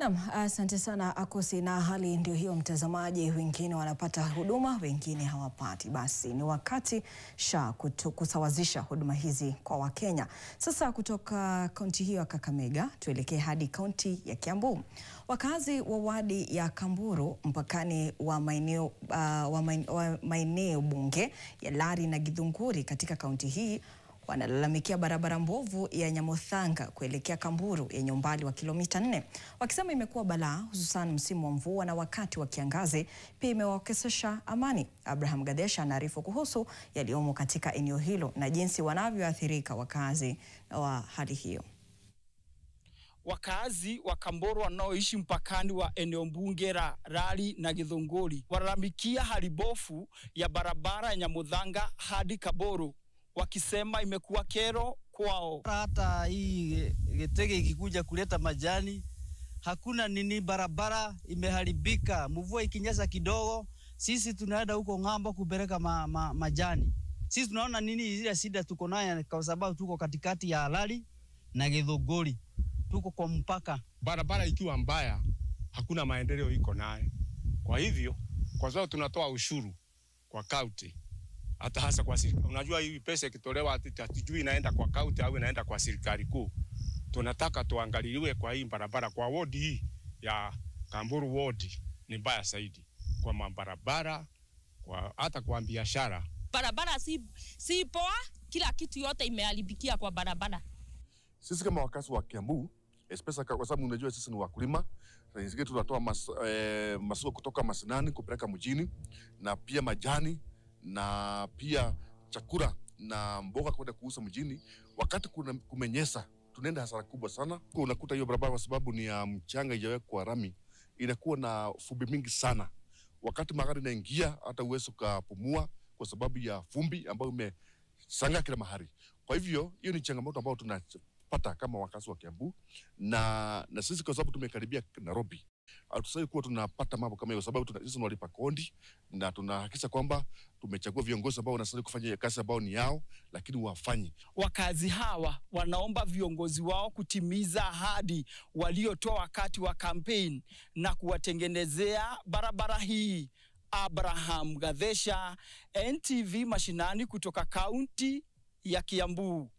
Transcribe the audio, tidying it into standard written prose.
Naam, asante sana Akosi, na hali ndio hiyo mtazamaji, wengine wanapata huduma, wengine hawapati. Basi ni wakati SHA kusawazisha huduma hizi kwa Wakenya. Sasa kutoka kaunti hiyo ya Kakamega tuelekee hadi kaunti ya Kiambu. Wakazi wa wadi ya Kamburu mpakani wa maeneo bunge ya Lari na Githunguri katika kaunti hii wanalalamikia barabara mbovu ya Nyamuthanga kuelekea Kamburu yenye umbali wa kilomita 4. Wakisema imekuwa balaa hususan msimu wa mvua na wakati wa kiangazi pia imewakosesha amani. Abraham Gadesha anaarifu kuhusu yaliyomo katika eneo hilo na jinsi wanavyoathirika wakazi wa hali hiyo. Wakazi wa Kamburu wanaoishi mpakani wa eneo bunge la Lari na Githunguri walalamikia hali bofu ya barabara ya Nyamuthanga hadi Kamburu, wakisema imekuwa kero kwao. Hata hii getege ikikuja kuleta majani, hakuna nini, barabara imeharibika. Mvua ikinyesha kidogo, sisi tunaenda huko ng'ambo kupeleka majani. Sisi tunaona nini ile shida tuko nayo kwa sababu tuko katikati ya Lari na Githunguri. Tuko kwa mpaka. Barabara ikiwa mbaya, hakuna maendeleo iko naye. Kwa hivyo, kwa sababu tunatoa ushuru kwa kaunti, hata hasa kwa serikali. Unajua hii pesa ikitolewa hatujui inaenda kwa kaunti au inaenda kwa serikali kuu. Tunataka tuangaliwe kwa hii barabara, kwa ward hii ya Kamburu ward ni mbaya zaidi kwa barabara, kwa hata kwa biashara. Barabara si poa, kila kitu yote imeharibikia kwa barabara. Sisi kama wakazi wa Kiambu, especially kwa sababu unajua sisi ni wakulima, sisi tunatoa masuko kutoka mashinani kupeleka mjini, na pia majani na pia chakula na mboga kwenda kuuza mjini. Wakati kumenyesha, tunaenda hasara kubwa sana. Unakuta hiyo barabara kwa sababu ni ya mchanga haijawekwa rami, inakuwa na vumbi mingi sana. Wakati magari inaingia hata uwezo kupumua kwa sababu ya vumbi ambayo imesanga kila mahali. Kwa hivyo hiyo ni changamoto ambayo tunapata kama wakazi wa Kiambu, na sisi kwa sababu tumekaribia Nairobi, hatusai kuwa tunapata mambo kama hiyo, sababu sisi tunalipa kodi na tunahakikisha kwamba tumechagua viongozi ambao wanastahili kufanya kazi ambao ni yao, lakini wafanye. Wakazi hawa wanaomba viongozi wao kutimiza ahadi waliotoa wakati wa kampeni na kuwatengenezea barabara hii. Abraham Gadesha, NTV Mashinani kutoka kaunti ya Kiambu.